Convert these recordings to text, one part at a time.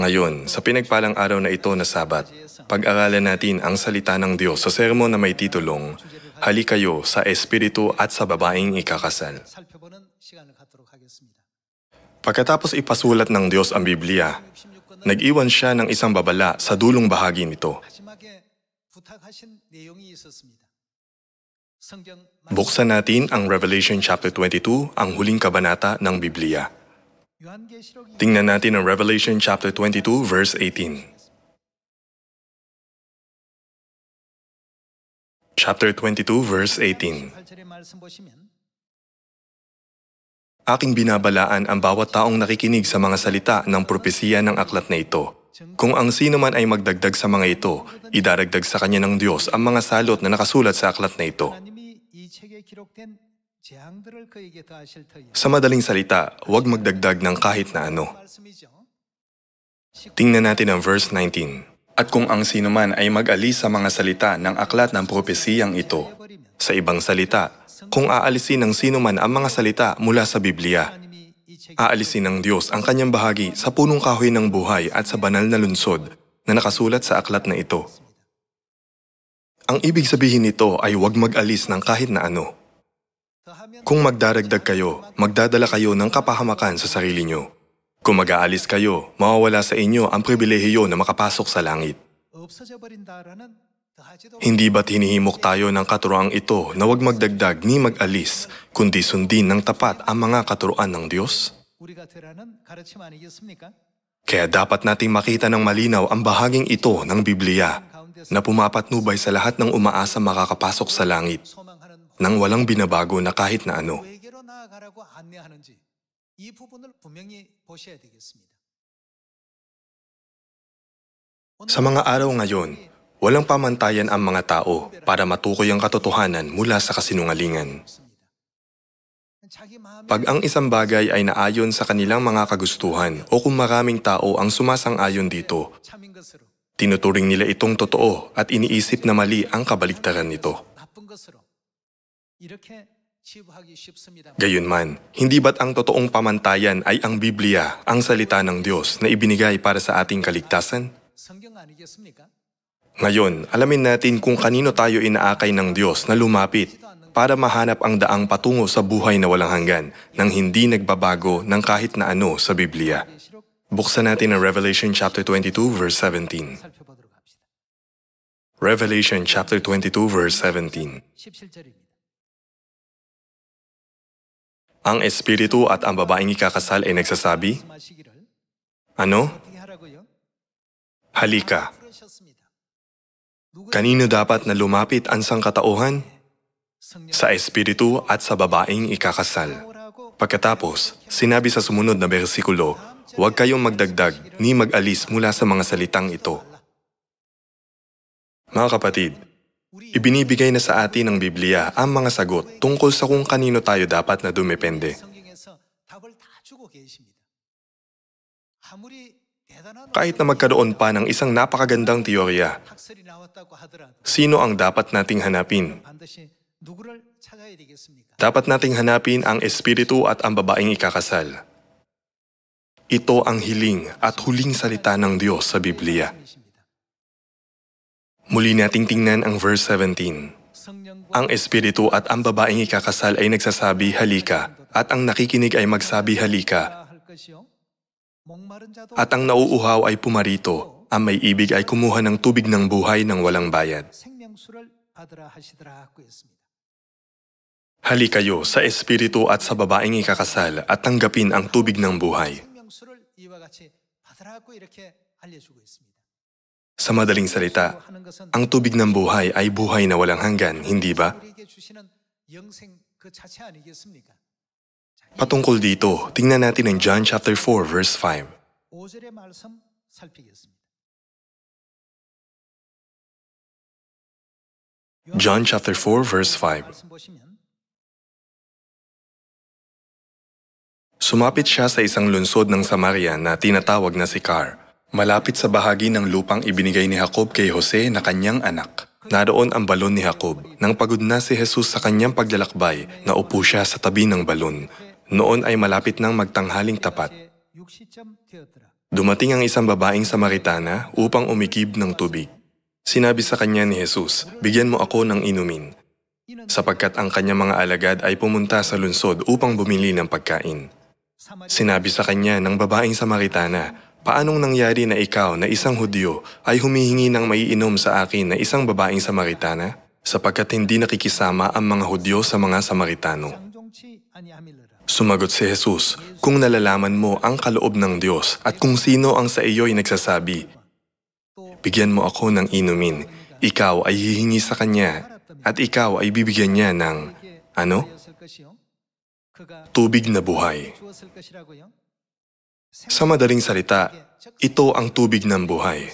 Ngayon, sa pinagpalang araw na ito na Sabat, pag-aralan natin ang salita ng Diyos sa sermon na may titulong, Halikayo sa Espiritu at sa Babaeng Ikakasal. Pagkatapos ipasulat ng Diyos ang Biblia, nag-iwan siya ng isang babala sa dulong bahagi nito. Buksan natin ang Revelation chapter 22, ang huling kabanata ng Biblia. Tingnan natin ang Revelation chapter 22, verse 18. Chapter 22, verse 18. Aking binabalaan ang bawat taong nakikinig sa mga salita ng propesiya ng aklat na ito. Kung ang sino man ay magdagdag sa mga ito, idaragdag sa kanya ng Diyos ang mga salot na nakasulat sa aklat na ito. Sa madaling salita, huwag magdagdag ng kahit na ano. Tingnan natin ang verse 19. At kung ang sino man ay mag-alis sa mga salita ng aklat ng propesiyang ito, sa ibang salita, kung aalisin ng sino man ang mga salita mula sa Biblia, aalisin ng Diyos ang kanyang bahagi sa punong kahoy ng buhay at sa banal na lunsod na nakasulat sa aklat na ito. Ang ibig sabihin nito ay huwag mag-alis ng kahit na ano. Kung magdaragdag kayo, magdadala kayo ng kapahamakan sa sarili nyo. Kung mag-aalis kayo, mawawala sa inyo ang pribilehiyo na makapasok sa langit. Hindi ba't hinihimok tayo ng katuroang ito na huwag magdagdag ni mag-alis, kundi sundin ng tapat ang mga katuroan ng Diyos? Kaya dapat nating makita ng malinaw ang bahaging ito ng Biblia na pumapatnubay sa lahat ng umaasa makakapasok sa langit nang walang binabago na kahit na ano. Sa mga araw ngayon, walang pamantayan ang mga tao para matukoy ang katotohanan mula sa kasinungalingan. Pag ang isang bagay ay naayon sa kanilang mga kagustuhan o kung maraming tao ang sumasang-ayon dito, tinuturing nila itong totoo at iniisip na mali ang kabaligtaran nito. Gayunman, hindi ba't ang totoong pamantayan ay ang Biblia, ang salita ng Diyos na ibinigay para sa ating kaligtasan? Ngayon, alamin natin kung kanino tayo inaakay ng Diyos na lumapit para mahanap ang daang patungo sa buhay na walang hanggan nang hindi nagbabago ng kahit na ano sa Biblia. Buksan natin ang Revelation chapter 22, verse 17. Revelation chapter 22, verse 17. Ang Espiritu at ang babaeng ikakasal ay nagsasabi, ano? Halika. Kanino dapat na lumapit ang sangkatauhan? Sa Espiritu at sa babaeng ikakasal. Pagkatapos, sinabi sa sumunod na bersikulo, huwag kayong magdagdag ni mag-alis mula sa mga salitang ito. Mga kapatid, ibinibigay na sa atin ng Biblia ang mga sagot tungkol sa kung kanino tayo dapat na dumepende. Kahit na magkaroon pa ng isang napakagandang teorya, sino ang dapat nating hanapin? Dapat nating hanapin ang Espiritu at ang babaeng ikakasal. Ito ang hiling at huling salita ng Diyos sa Biblia. Muli nating tingnan ang verse 17. Ang Espiritu at ang babaeng ikakasal ay nagsasabi, halika, at ang nakikinig ay magsabi, halika. At ang nauuhaw ay pumarito, ang may ibig ay kumuha ng tubig ng buhay ng walang bayad. Halikayo sa Espiritu at sa babaeng ikakasal at tanggapin ang tubig ng buhay. Sa madaling salita, ang tubig ng buhay ay buhay na walang hanggan, hindi ba? Patungkol dito, tingnan natin ang John chapter 4, verse 5. John chapter 4, verse 5. Sumapit siya sa isang lungsod ng Samaria na tinatawag na Sychar, malapit sa bahagi ng lupang ibinigay ni Jacob kay Jose na kanyang anak. Naroon ang balon ni Jacob. Nang pagod na si Jesus sa kanyang paglalakbay, naupo siya sa tabi ng balon. Noon ay malapit nang magtanghaling tapat. Dumating ang isang babaeng Samaritana upang umigib ng tubig. Sinabi sa kanya ni Jesus, "Bigyan mo ako ng inumin," sapagkat ang kanyang mga alagad ay pumunta sa lungsod upang bumili ng pagkain. Sinabi sa kanya ng babaeng Samaritana, "Paanong nangyari na ikaw na isang Hudyo ay humihingi ng maiinom sa akin na isang babaeng Samaritana? Sapagkat hindi nakikisama ang mga Hudyo sa mga Samaritano." Sumagot si Jesus, "Kung nalalaman mo ang kaloob ng Diyos at kung sino ang sa iyo'y nagsasabi, 'Bigyan mo ako ng inumin,' ikaw ay hihingi sa kanya at ikaw ay bibigyan niya ng, ano? Tubig na buhay." Sa madaling salita, ito ang tubig ng buhay.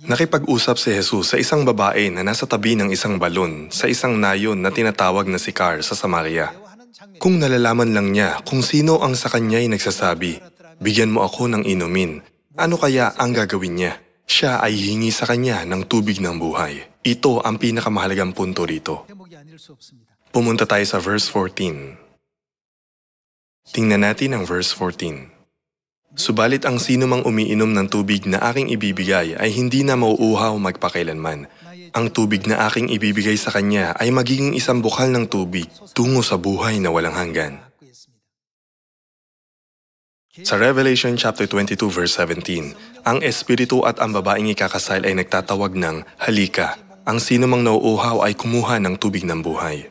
Nakipag-usap si Jesus sa isang babae na nasa tabi ng isang balon sa isang nayon na tinatawag na Sicar sa Samaria. Kung nalalaman lang niya kung sino ang sa kanya'y nagsasabi, "Bigyan mo ako ng inumin," ano kaya ang gagawin niya? Siya ay hihingi sa kanya ng tubig ng buhay. Ito ang pinakamahalagang punto rito. Pumunta tayo sa verse 14. Tingnan natin ang verse 14. "Subalit ang sino mang umiinom ng tubig na aking ibibigay ay hindi na mauuhaw magpakailanman. Ang tubig na aking ibibigay sa kanya ay magiging isang bukal ng tubig tungo sa buhay na walang hanggan." Sa Revelation chapter 22 verse 17, ang Espiritu at ang babaeng ikakasal ay nagtatawag ng, "Halika." Ang sino mang nauuhaw ay kumuha ng tubig ng buhay.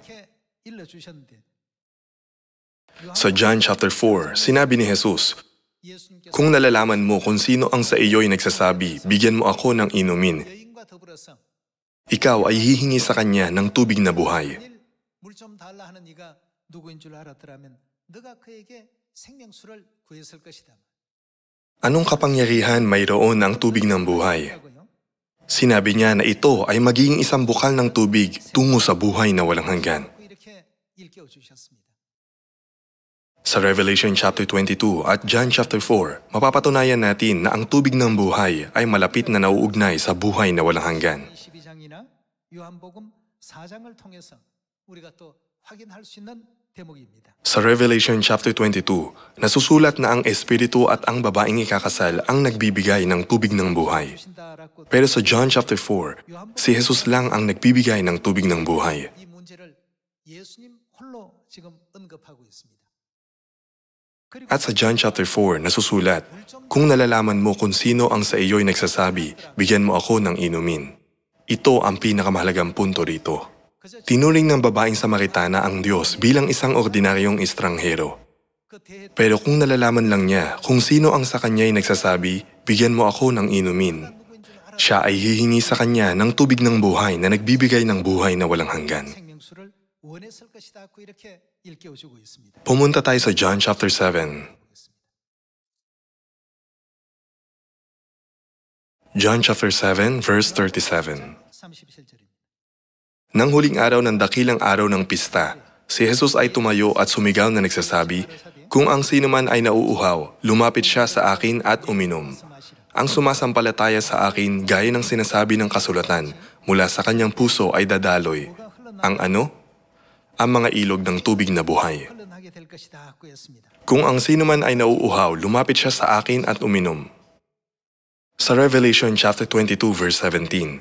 Sa John chapter 4, sinabi ni Jesus, "Kung nalalaman mo kung sino ang sa iyo'y nagsasabi, 'Bigyan mo ako ng inumin,' ikaw ay hihingi sa kanya ng tubig na buhay." Anong kapangyarihan mayroon ang tubig ng buhay? Sinabi niya na ito ay magiging isang bukal ng tubig tungo sa buhay na walang hanggan. Sa Revelation chapter 22 at John chapter 4, mapapatunayan natin na ang tubig ng buhay ay malapit na nauugnay sa buhay na walang hanggan. Sa Revelation chapter 22, nasusulat na ang Espiritu at ang babaeng ikakasal ang nagbibigay ng tubig ng buhay. Pero sa John chapter 4, si Jesus lang ang nagbibigay ng tubig ng buhay. At sa John chapter 4, nasusulat, "Kung nalalaman mo kung sino ang sa iyo'y nagsasabi, 'Bigyan mo ako ng inumin.'" Ito ang pinakamahalagang punto rito. Tinuring ng babaeng Samaritana ang Diyos bilang isang ordinaryong estranghero. Pero kung nalalaman lang niya kung sino ang sa kanya'y nagsasabi, "Bigyan mo ako ng inumin," siya ay hihingi sa kanya ng tubig ng buhay na nagbibigay ng buhay na walang hanggan. Pumunta tayo sa John chapter 7. John chapter 7 verse 37. Nang huling araw ng dakilang araw ng pista, si Jesus ay tumayo at sumigaw na nagsasabi, "Kung ang sino man ay nauuhaw, lumapit siya sa akin at uminom. Ang sumasampalataya sa akin, gaya ng sinasabi ng kasulatan, mula sa kanyang puso ay dadaloy." Ang ano? Ang mga ilog ng tubig na buhay. Kung ang sino man ay nauuhaw, lumapit siya sa akin at uminom. Sa Revelation chapter 22 verse 17,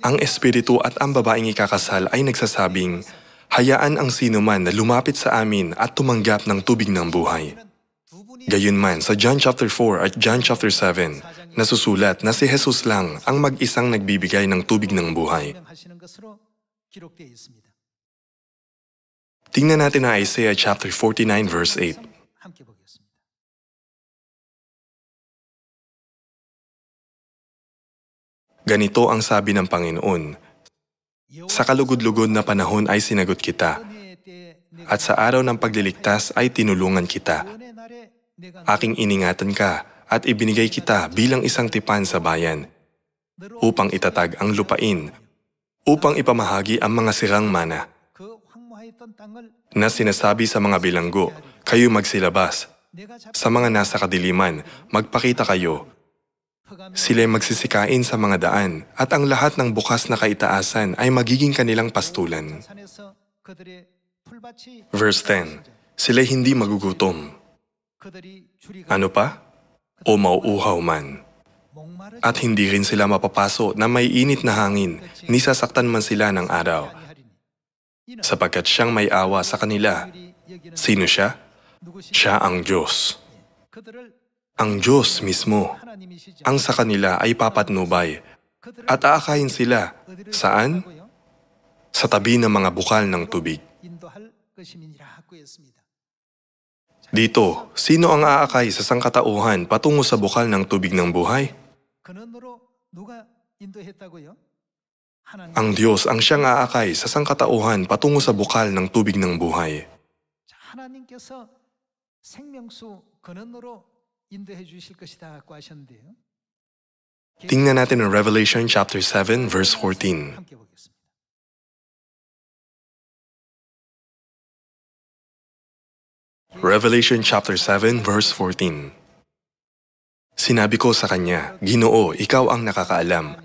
ang Espiritu at ang babaeng ikakasal ay nagsasabing, "Hayaan ang sino man na lumapit sa amin at tumanggap ng tubig ng buhay." Gayunman, sa John chapter 4 at John chapter 7, nasusulat na si Jesus lang ang mag-isang nagbibigay ng tubig ng buhay. Tingnan natin ang Isaiah chapter 49 verse 8. Ganito ang sabi ng Panginoon, "Sa kalugod-lugod na panahon ay sinagot kita, at sa araw ng pagliligtas ay tinulungan kita. Aking iningatan ka at ibinigay kita bilang isang tipan sa bayan, upang itatag ang lupain, upang ipamahagi ang mga sirang mana, na sinasabi sa mga bilanggo, 'Kayo magsilabas.' Sa mga nasa kadiliman, magpakita kayo. Sila'y magsisikain sa mga daan, at ang lahat ng bukas na kaitaasan ay magiging kanilang pastulan." Verse 10, "Sila'y hindi magugutom. Ano pa? O mauuhaw man. At hindi rin sila mapapaso na may init na hangin, ni sasaktan man sila ng araw. Sapagkat siyang may awa sa kanila. Sino siya? Siya ang Diyos. Ang Diyos mismo, ang sa kanila ay papatnubay. At aakayin sila. Saan? Sa tabi ng mga bukal ng tubig. Dito, sino ang aakay sa sangkatauhan patungo sa bukal ng tubig ng buhay? Ang Diyos ang siyang aakay sa sangkatauhan patungo sa bukal ng tubig ng buhay. Tingnan natin ang Revelation chapter 7 verse 14. Revelation chapter 7 verse 14. Sinabi ko sa kanya, Ginoo, ikaw ang nakakaalam.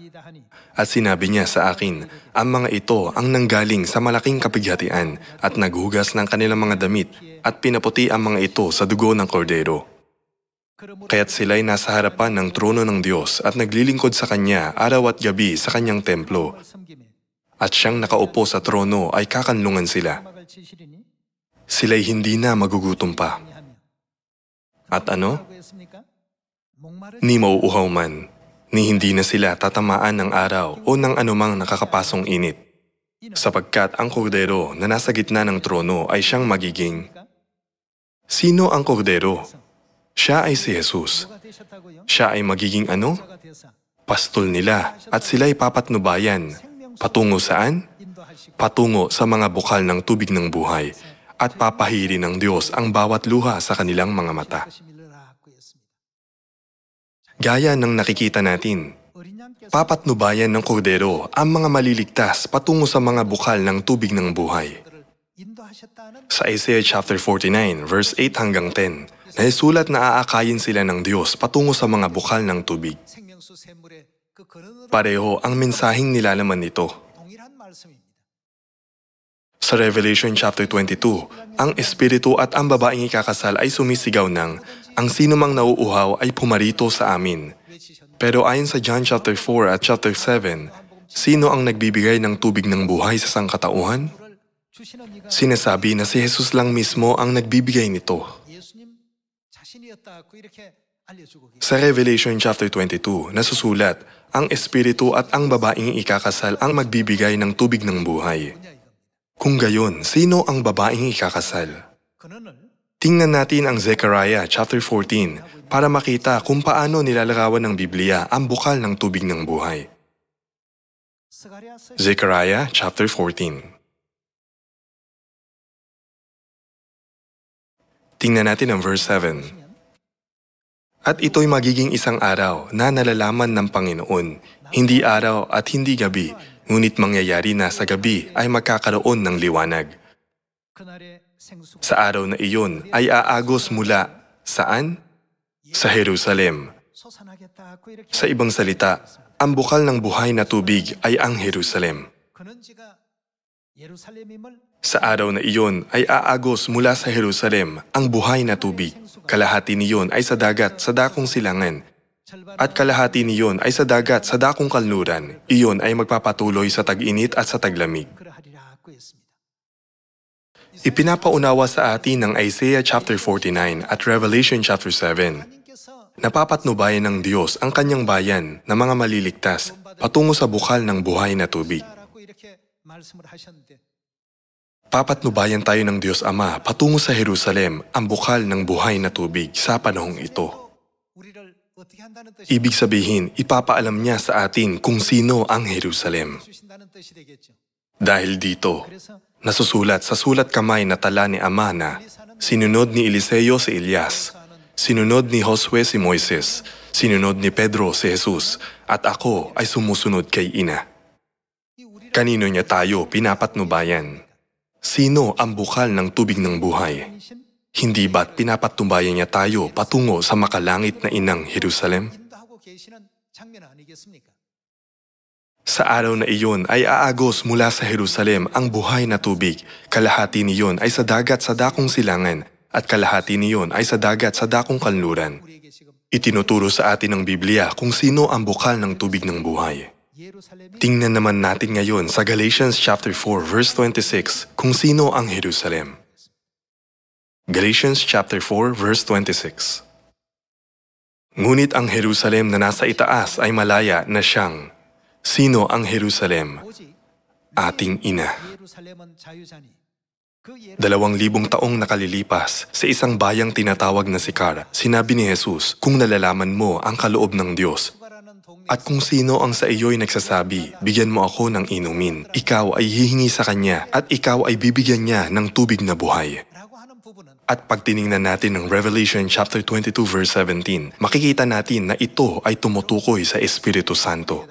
At sinabi niya sa akin, ang mga ito ang nanggaling sa malaking kapighatian at naghugas ng kanilang mga damit at pinaputi ang mga ito sa dugo ng kordero. Kaya't sila'y nasa harapan ng trono ng Diyos at naglilingkod sa Kanya araw at gabi sa Kanyang templo. At siyang nakaupo sa trono ay kakanlungan sila. Sila'y hindi na magugutom pa. At ano? Ni mauuhaw man, ni hindi na sila tatamaan ng araw o ng anumang nakakapasong init. Sapagkat ang kordero na nasa gitna ng trono ay siyang magiging. Sino ang kordero? Siya ay si Jesus. Siya ay magiging ano? Pastol nila at sila'y papatnubayan. Patungo saan? Patungo sa mga bukal ng tubig ng buhay at papahiri ng Diyos ang bawat luha sa kanilang mga mata. Gaya ng nakikita natin, papatnubayan ng kordero ang mga maliligtas patungo sa mga bukal ng tubig ng buhay. Sa Isaiah chapter 49, verse 8 hanggang 10, naisulat na aakayin sila ng Diyos patungo sa mga bukal ng tubig. Pareho ang mensaheng nilalaman nito. Sa Revelation chapter 22, ang espiritu at ang babaeng ikakasal ay sumisigaw ng, ang sinumang nauuhaw ay pumarito sa amin. Pero ayon sa John chapter 4 at chapter 7, sino ang nagbibigay ng tubig ng buhay sa sangkatauhan? Sinasabi na si Jesus lang mismo ang nagbibigay nito. Sa Revelation chapter 22, nasusulat, ang espiritu at ang babaeng ikakasal ang magbibigay ng tubig ng buhay. Kung gayon, sino ang babaeng ikakasal? Tingnan natin ang Zechariah chapter 14 para makita kung paano nilalarawan ng Biblia ang bukal ng tubig ng buhay. Zechariah chapter 14. Tingnan natin ang verse 7. At ito'y magiging isang araw na nalalaman ng Panginoon, hindi araw at hindi gabi, ngunit mangyayari na sa gabi ay magkakaroon ng liwanag. Sa araw na iyon ay aagos mula, saan? Sa Jerusalem. Sa ibang salita, ang bukal ng buhay na tubig ay ang Jerusalem. Sa araw na iyon ay aagos mula sa Jerusalem ang buhay na tubig. Kalahati niyon ay sa dagat sa dakong silangan. At kalahati niyon ay sa dagat sa dakong kanluran. Iyon ay magpapatuloy sa tag-init at sa taglamig. Ipinapaunawa sa atin ng Isaiah chapter 49 at Revelation chapter 7. Napapatnubayan ng Diyos ang kanyang bayan na mga maliligtas patungo sa bukal ng buhay na tubig. Papatnubayan tayo ng Diyos Ama patungo sa Jerusalem, ang bukal ng buhay na tubig sa panahong ito. Ibig sabihin, ipapaalam niya sa atin kung sino ang Jerusalem. Dahil dito, nasusulat sa sulat kamay na tala ni Ama na, sinunod ni Eliseo si Elias, sinunod ni Josue si Moises, sinunod ni Pedro si Jesus, at ako ay sumusunod kay Ina. Kanino niya tayo pinapatnubayan? Sino ang bukal ng tubig ng buhay? Hindi ba't pinapatnubayan niya tayo patungo sa makalangit na inang Jerusalem? Sa araw na iyon ay aagos mula sa Jerusalem ang buhay na tubig. Kalahati niyon ay sa dagat sa dakong silangan at kalahati niyon ay sa dagat sa dakong kanluran. Itinuturo sa atin ng Biblia kung sino ang bukal ng tubig ng buhay. Tingnan naman natin ngayon sa Galatians chapter 4 verse 26 kung sino ang Jerusalem. Galatians chapter 4 verse 26. Ngunit ang Jerusalem na nasa itaas ay malaya na siyang, sino ang Jerusalem? Ating ina. 2,000 taong nakalilipas sa isang bayang tinatawag na Sikar, sinabi ni Jesus, kung nalalaman mo ang kaloob ng Diyos, at kung sino ang sa iyo'y nagsasabi, bigyan mo ako ng inumin, ikaw ay hihingi sa kanya at ikaw ay bibigyan niya ng tubig na buhay. At pag tiningnan natin ng Revelation chapter 22 verse 17, makikita natin na ito ay tumutukoy sa Espiritu Santo.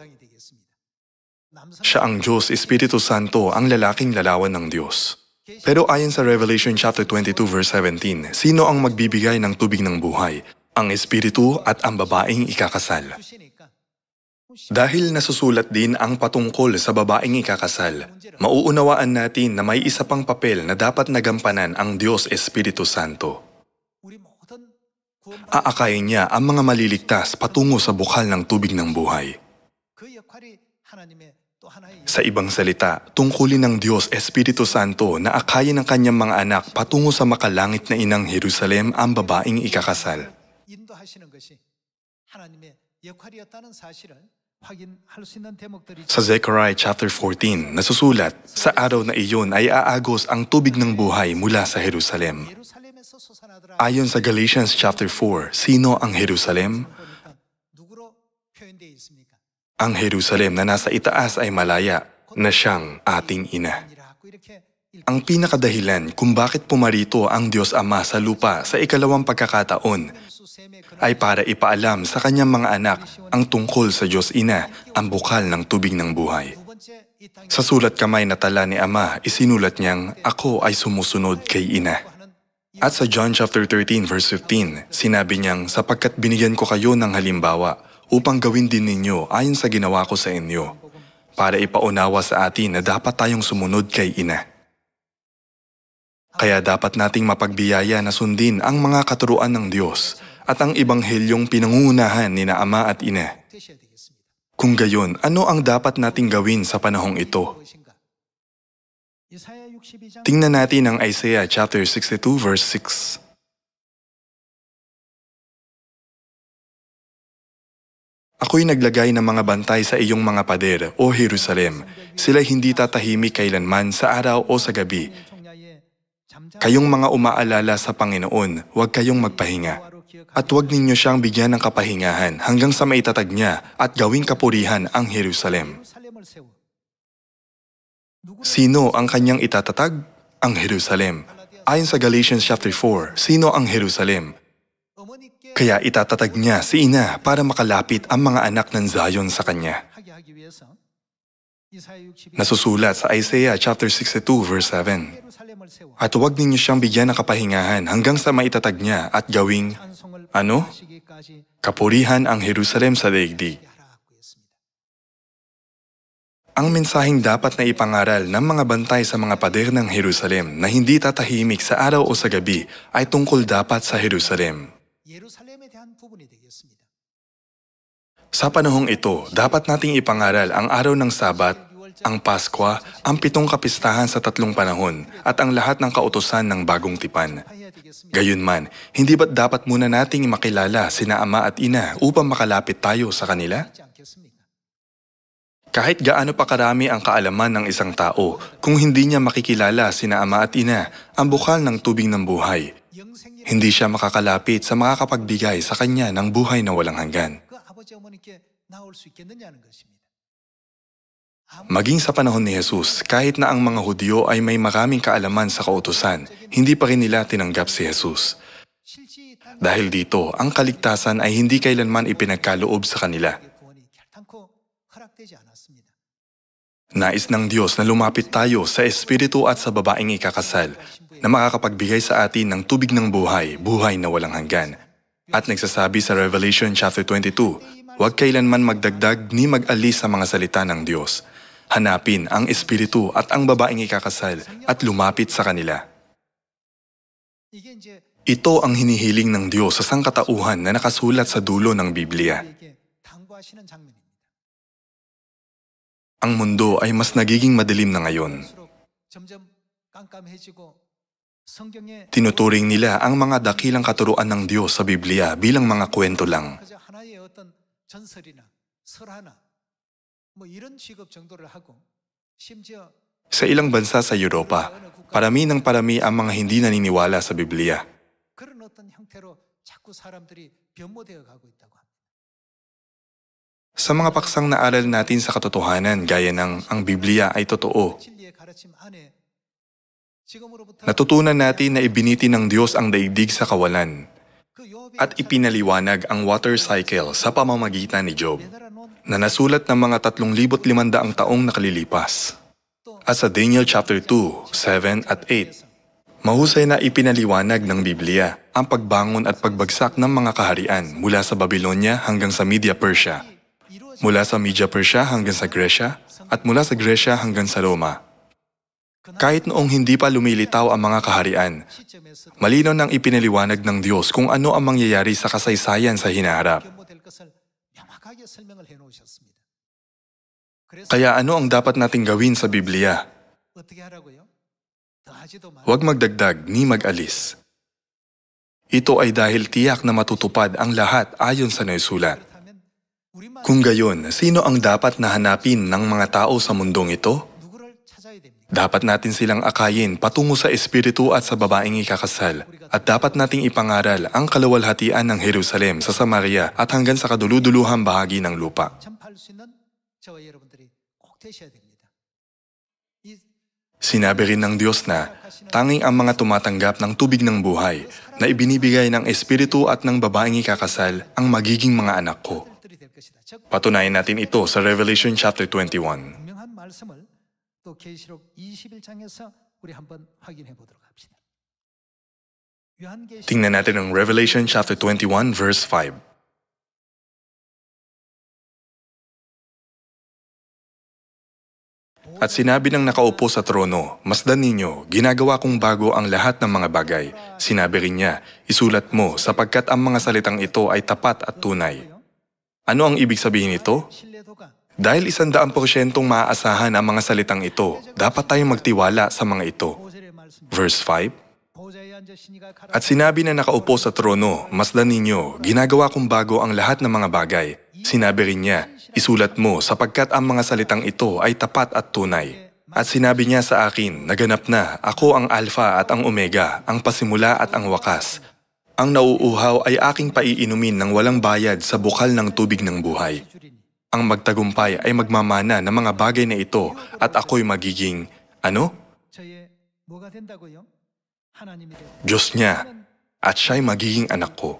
Siya ang Diyos, Espiritu Santo, ang lalaking larawan ng Diyos. Pero ayon sa Revelation chapter 22 verse 17, sino ang magbibigay ng tubig ng buhay? Ang Espiritu at ang babaeng ikakasal. Dahil nasusulat din ang patungkol sa babaeng ikakasal, mauunawaan natin na may isa pang papel na dapat nagampanan ang Diyos Espiritu Santo. Aakayin niya ang mga maliligtas patungo sa bukal ng tubig ng buhay. Sa ibang salita, tungkulin ng Diyos Espiritu Santo na akayin ng kanyang mga anak patungo sa makalangit na inang Jerusalem ang babaeng ikakasal. Sa Zechariah chapter 14, nasusulat, sa araw na iyon ay aagos ang tubig ng buhay mula sa Jerusalem. Ayon sa Galatians chapter 4, sino ang Jerusalem? Ang Jerusalem na nasa itaas ay malaya, na siyang ating ina. Ang pinakadahilan kung bakit pumarito ang Diyos Ama sa lupa sa ikalawang pagkakataon ay para ipaalam sa kanyang mga anak ang tungkol sa Diyos Ina, ang bukal ng tubig ng buhay. Sa sulat kamay na tala ni Ama, isinulat niyang, ako ay sumusunod kay Ina. At sa John chapter 13 verse 15, sinabi niyang, sapagkat binigyan ko kayo ng halimbawa upang gawin din ninyo ayon sa ginawa ko sa inyo, para ipaunawa sa atin na dapat tayong sumunod kay Ina. Kaya dapat nating mapagbiyaya na sundin ang mga katuruan ng Diyos at ang Ebanghelyong pinangungunahan ni na Ama at Ina. Kung gayon, ano ang dapat nating gawin sa panahong ito? Tingnan natin ang Isaiah chapter 62 verse 6. Ako'y naglagay ng mga bantay sa iyong mga pader, O Jerusalem. Sila hindi tatahimik kailanman sa araw o sa gabi. Kayong mga umaalala sa Panginoon, huwag kayong magpahinga. At huwag ninyo siyang bigyan ng kapahingahan hanggang sa maitatag niya at gawing kapurihan ang Jerusalem. Sino ang kanyang itatatag? Ang Jerusalem. Ayon sa Galatians chapter 4, sino ang Jerusalem? Kaya itatatag niya si Ina para makalapit ang mga anak ng Zion sa kanya. Nasusulat sa Isaiah chapter 62 verse 7. At huwag ninyo siyang bigyan ng kapahingahan hanggang sa maitatag niya at gawing, ano? Kapurihan ang Jerusalem sa daigdig. Ang mensaheng dapat na ipangaral ng mga bantay sa mga pader ng Jerusalem na hindi tatahimik sa araw o sa gabi ay tungkol dapat sa Jerusalem. Sa panahong ito, dapat nating ipangaral ang araw ng Sabat, ang Pasko, ang 7 kapistahan sa 3 panahon, at ang lahat ng kautusan ng bagong tipan. Gayunman, hindi ba't dapat muna nating makilala sina Ama at Ina upang makalapit tayo sa kanila? Kahit gaano pa karami ang kaalaman ng isang tao, kung hindi niya makikilala sina Ama at Ina, ang bukal ng tubig ng buhay, hindi siya makakalapit sa makakapagbigay sa kanya ng buhay na walang hanggan. Maging sa panahon ni Jesus, kahit na ang mga Hudyo ay may maraming kaalaman sa kautusan, hindi pa rin nila tinanggap si Jesus. Dahil dito, ang kaligtasan ay hindi kailanman ipinagkaloob sa kanila. Nais ng Diyos na lumapit tayo sa Espiritu at sa babaeng ikakasal, na makakapagbigay sa atin ng tubig ng buhay, buhay na walang hanggan. At nagsasabi sa Revelation chapter 22, huwag kailanman magdagdag ni mag-alis sa mga salita ng Diyos. Hanapin ang Espiritu at ang babaeng ikakasal at lumapit sa kanila. Ito ang hinihiling ng Diyos sa sangkatauhan na nakasulat sa dulo ng Biblia. Ang mundo ay mas nagiging madilim na ngayon. Tinuturing nila ang mga dakilang katuruan ng Diyos sa Biblia bilang mga kwento lang. Sa ilang bansa sa Europa, parami ng parami ang mga hindi naniniwala sa Biblia. Sa mga paksang naaral natin sa katotohanan gaya ng ang Biblia ay totoo, natutunan natin na ibiniti ng Diyos ang daigdig sa kawalan at ipinaliwanag ang water cycle sa pamamagitan ni Job na nasulat ng mga 3,500 taong nakalilipas. At sa Daniel chapter 2, 7 at 8, mahusay na ipinaliwanag ng Biblia ang pagbangon at pagbagsak ng mga kaharian mula sa Babylonia hanggang sa Media Persia, mula sa Media Persia hanggang sa Gresya, at mula sa Gresya hanggang sa Roma. Kahit noong hindi pa lumilitaw ang mga kaharian, malinaw nang ipinaliwanag ng Diyos kung ano ang mangyayari sa kasaysayan sa hinaharap. Kaya ano ang dapat nating gawin sa Biblia? Huwag magdagdag ni mag-alis. Ito ay dahil tiyak na matutupad ang lahat ayon sa naisulat. Kung gayon, sino ang dapat na hanapin ng mga tao sa mundong ito? Dapat natin silang akayin patungo sa Espiritu at sa babaeng ikakasal, at dapat nating ipangaral ang kaluwalhatian ng Jerusalem sa Samaria at hanggang sa kaduluduluhang bahagi ng lupa. Sinabi rin ng Diyos na tanging ang mga tumatanggap ng tubig ng buhay na ibinibigay ng Espiritu at ng babaeng ikakasal ang magiging mga anak ko. Patunayan natin ito sa Revelation chapter 21. 또 계시록 21장에서 우리 한번 확인해 보도록 합시다. Tingnan natin ang Revelation chapter 21 verse 5. At sinabi ng nakaupo sa trono, masdan ninyo, ginagawa kong bago ang lahat ng mga bagay. Sinabi rin niya, isulat mo sapagkat ang mga salitang ito ay tapat at tunay. Ano ang ibig sabihin nito? Dahil 100% maaasahan ang mga salitang ito, dapat tayong magtiwala sa mga ito. Verse 5. At sinabi na nakaupo sa trono, masdan ninyo, ginagawa kong bago ang lahat ng mga bagay. Sinabi rin niya, isulat mo sapagkat ang mga salitang ito ay tapat at tunay. At sinabi niya sa akin, naganap na, ako ang Alpha at ang Omega, ang pasimula at ang wakas. Ang nauuhaw ay aking paiinumin ng walang bayad sa bukal ng tubig ng buhay. Ang magtagumpay ay magmamana ng mga bagay na ito at ako'y magiging, ano? Diyos niya at siya'y magiging anak ko.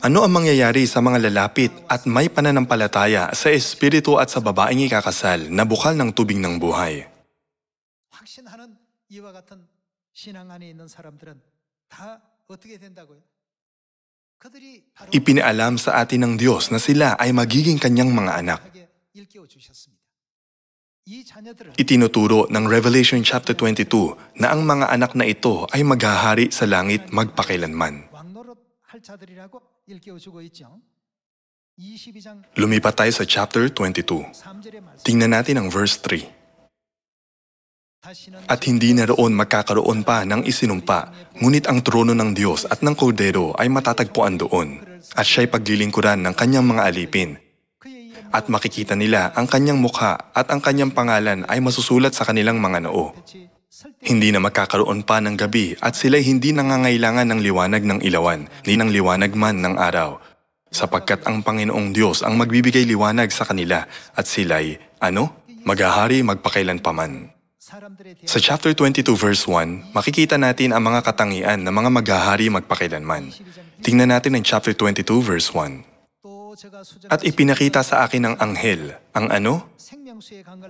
Ano ang mangyayari sa mga lalapit at may pananampalataya sa Espiritu at sa babaeng ikakasal na bukal ng tubig ng buhay? Ipinaalam sa atin ng Diyos na sila ay magiging kanyang mga anak. Itinuturo ng Revelation chapter 22 na ang mga anak na ito ay maghahari sa langit magpakailanman. Lumipat tayo sa chapter 22. Tingnan natin ang verse 3. At hindi na roon magkakaroon pa ng isinumpa, ngunit ang trono ng Diyos at ng Kordero ay matatagpuan doon, at siya'y paglilingkuran ng kanyang mga alipin. At makikita nila ang kanyang mukha at ang kanyang pangalan ay masusulat sa kanilang mga noo. Hindi na magkakaroon pa ng gabi at sila'y hindi nangangailangan ng liwanag ng ilawan, ni ng liwanag man ng araw, sapagkat ang Panginoong Diyos ang magbibigay liwanag sa kanila at sila'y, maghahari magpakailanpaman. Sa chapter 22 verse 1, makikita natin ang mga katangian ng mga maghahari magpakailanman. Tingnan natin ang chapter 22 verse 1. At ipinakita sa akin ng anghel, ang ano?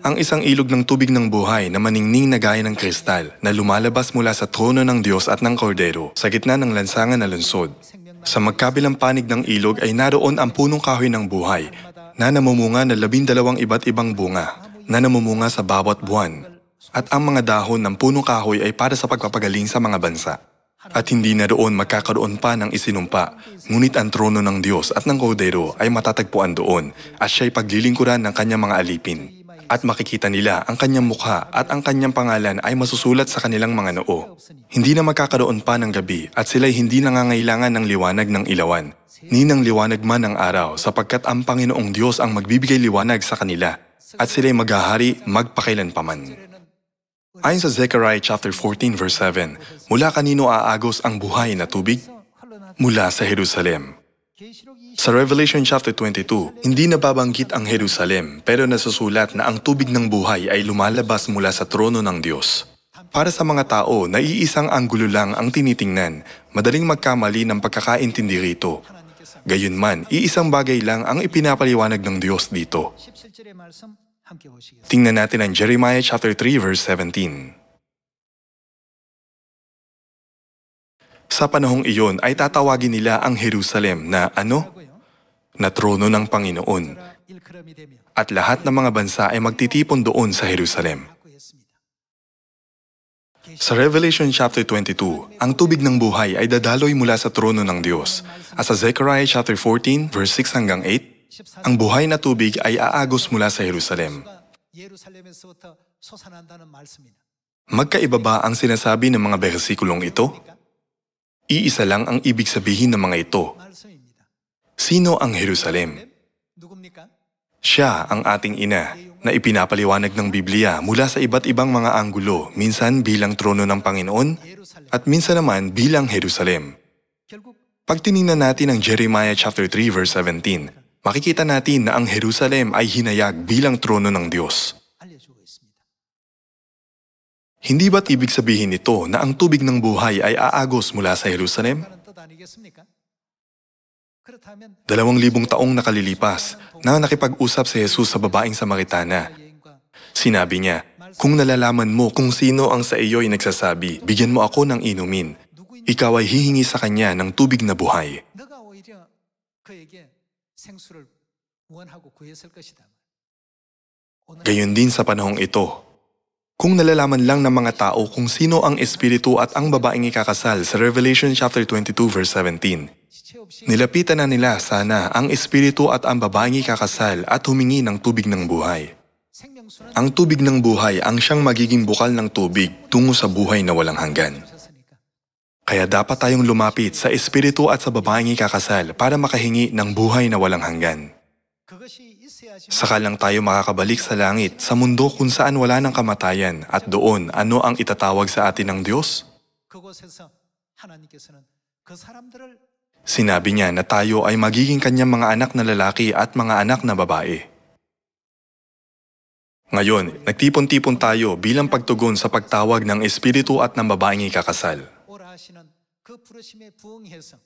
Ang isang ilog ng tubig ng buhay na maningning na gaya ng kristal na lumalabas mula sa trono ng Diyos at ng Kordero sa gitna ng lansangan na lunsod. Sa magkabilang panig ng ilog ay naroon ang punong kahoy ng buhay na namumunga na 12 iba't ibang bunga na namumunga sa bawat buwan. At ang mga dahon ng punong kahoy ay para sa pagpapagaling sa mga bansa. At hindi na doon magkakaroon pa ng isinumpa, ngunit ang trono ng Diyos at ng Kordero ay matatagpuan doon at siya'y paglilingkuran ng kanyang mga alipin. At makikita nila ang kanyang mukha at ang kanyang pangalan ay masusulat sa kanilang mga noo. Hindi na magkakaroon pa ng gabi at sila'y hindi nangangailangan ng liwanag ng ilawan, ni ng liwanag man ng araw sapagkat ang Panginoong Diyos ang magbibigay liwanag sa kanila at sila'y maghahari magpakailanpaman. Ayon sa Zechariah chapter 14 verse 7, mula kanino aagos ang buhay na tubig? Mula sa Jerusalem. Sa Revelation chapter 22, hindi nababanggit ang Jerusalem pero nasusulat na ang tubig ng buhay ay lumalabas mula sa trono ng Diyos. Para sa mga tao na iisang anggulo lang ang tinitingnan, madaling magkamali ng pagkakaintindi rito. Gayunman, iisang bagay lang ang ipinapaliwanag ng Diyos dito. 17절의 말씀 함께 보시겠습니다. Tingnan natin ang Jeremiah chapter 3 verse 17. Sa panahong iyon ay tatawagin nila ang Jerusalem na ano? Na trono ng Panginoon. 일컬음이 되며 At lahat ng mga bansa ay magtitipon doon sa Jerusalem. 받고 했습니다. Sa Revelation chapter 22, ang tubig ng buhay ay dadaloy mula sa trono ng Diyos. At sa Zechariah chapter 14 verse 6 hanggang 8, ang buhay na tubig ay aagos mula sa Jerusalem. 예루살렘에서부터 솟아난다는 말씀이나 Magkaiba ba ang sinasabi ng mga bersikulong ito? Iisa lang ang ibig sabihin ng mga ito. 말씀입니다. Sino ang Jerusalem? 누굽니까? Siya ang ating ina na ipinapaliwanag ng Biblia mula sa iba't ibang mga anggulo, minsan bilang trono ng Panginoon 예루살렘. at minsan naman bilang Jerusalem. 결국 Pag tiningnan natin ang Jeremiah chapter 3 verse 17, makikita natin na ang Jerusalem ay hinayag bilang trono ng Diyos. 알려주고 있습니다. Hindi ba't ibig sabihin nito na ang tubig ng buhay ay aagos mula sa Jerusalem? 그런 뜻 아니겠습니까? 그렇다면 2,000 taong nakalilipas na nakipag-usap si Jesus sa babaeng Samaritana. 여인과 Sinabi niya, kung nalalaman mo kung sino ang sa iyo ay nagsasabi, bigyan mo ako ng inumin. Ikaw ay hihingi sa kanya ng tubig na buhay. 너가 오히려 그에게 생수를 원하고 구했을 것이다. 오늘 Gayon din sa panahong ito. Kung nalalaman lang ng mga tao kung sino ang espiritu at ang babaeng ikakasal sa Revelation chapter 22 verse 17, 지체 없이 nilapitan na nila sana ang espiritu at ang babaeng ikakasal at humingi ng tubig ng buhay. 생명수는 Ang tubig ng buhay ang siyang magiging bukal ng tubig tungo sa buhay na walang hanggan. 오셨으니까 Kaya dapat tayong lumapit sa espiritu at sa babaeng ikakasal para makahingi ng buhay na walang hanggan. 그것이 있어야지 Saka lang tayo makakabalik sa langit, sa mundo kung saan wala ng kamatayan at doon ano ang itatawag sa atin ng Diyos? 그곳에서 하나님께서는 그 사람들을 Sinabi niya na tayo ay magiging kanyang mga anak na lalaki at mga anak na babae. Ngayon, nagtipon-tipon tayo bilang pagtugon sa pagtawag ng espiritu at ng babaeng ikakasal. 오라 하시는 그 부르심에 부응해서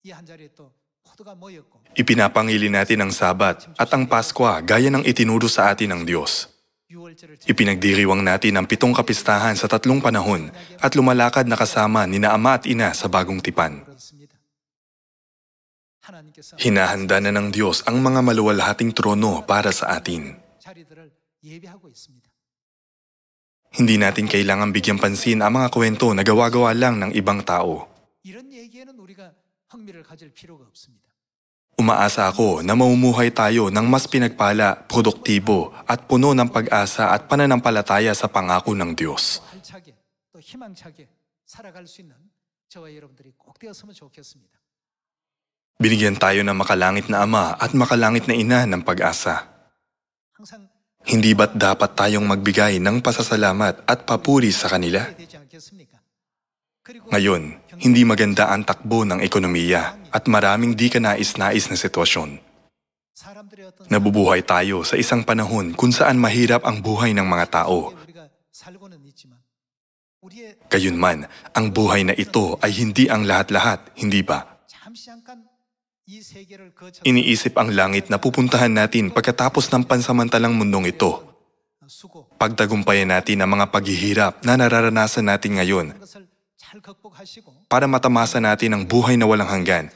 이 한 자리에 또 모두가 모였고 Ipinapangili natin ang Sabat at ang Paskwa gaya ng itinuro sa atin ng Diyos. 6월절을 Ipinagdiriwang natin ang 7 kapistahan sa 3 panahon at lumalakad na kasama nina ama at ina sa bagong tipan. 그렇습니다. 하나님께서 Hinahanda na ng Diyos ang mga maluwalhating trono para sa atin. 자리들을 예비하고 있습니다. Hindi natin kailangan bigyang pansin ang mga kwento na gawa-gawa lang ng ibang tao. 이런 얘기에는 우리가 흥미를 가질 필요가 없습니다. Umaasa ako na mamumuhay tayo ng mas pinagpala, produktibo at puno ng pag-asa at pananampalataya sa pangako ng Diyos. 활차게 또 희망차게 살아갈 수 있는 저와 여러분들이 꼭 되었으면 좋겠습니다. Binigyan tayo ng makalangit na Ama at makalangit na Ina ng pag-asa. 항상 Hindi ba't dapat tayong magbigay ng pasasalamat at papuri sa kanila? 해야 되지 않겠습니까? 그리고 Ngayon, hindi maganda ang takbo ng ekonomiya at maraming di kanais-nais na sitwasyon. 사람들의 어떤 Nabubuhay tayo sa isang panahon kung saan mahirap ang buhay ng mga tao. 우리가 살고는 있지만 우리의 Gayunman, ang buhay na ito ay hindi ang lahat-lahat, hindi ba? 잠시 잠깐 이 세계를 거쳐 Iniisip ang langit na pupuntahan natin pagkatapos ng pansamantalang mundong ito. 수고 Pagtagumpayan natin ang mga paghihirap na nararanasan natin ngayon 그것을 잘 극복하시고 para matamasa natin ang buhay na walang hanggan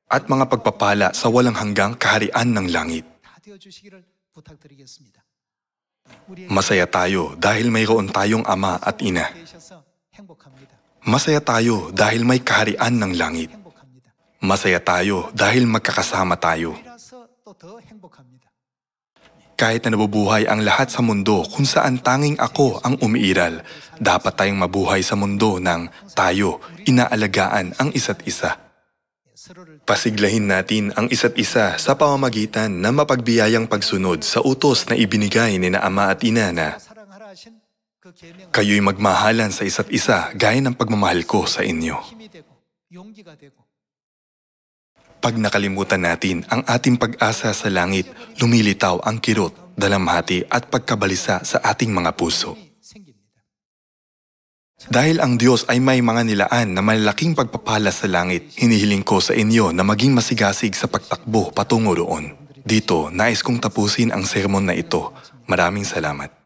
at mga pagpapala sa walang hanggang kaharian ng langit. 다 되어 주시기를 부탁드리겠습니다. 우리의 Masaya tayo dahil mayroon tayong ama at ina. 계셔서 행복합니다. Masaya tayo dahil may kaharian ng langit. 행복합니다. Masaya tayo dahil magkakasama tayo. 이라서 또 더 행복합니다. Kahit na nabubuhay ang lahat sa mundo kung saan tanging ako ang umiiral, dapat tayong mabuhay sa mundo ng tayo, inaalagaan ang isa't isa. 서로를 Pasiglahin natin ang isa't isa sa pamamagitan ng mapagbiyayang pagsunod sa utos na ibinigay ni na Ama at Ina na 사랑하라 하신 그 계명 kayo'y magmahalan sa isa't isa gaya ng pagmamahal ko sa inyo. 힘이 되고 용기가 되고 Pag nakalimutan natin ang ating pag-asa sa langit, lumilitaw ang kirot, dalamhati at pagkabalisa sa ating mga puso. 힘이 생깁니다. Dahil ang Diyos ay may mga nilaan na malalaking pagpapala sa langit, hinihiling ko sa inyo na maging masigasig sa pagtakbo patungo roon. Dito, nais kong tapusin ang sermon na ito. Maraming salamat.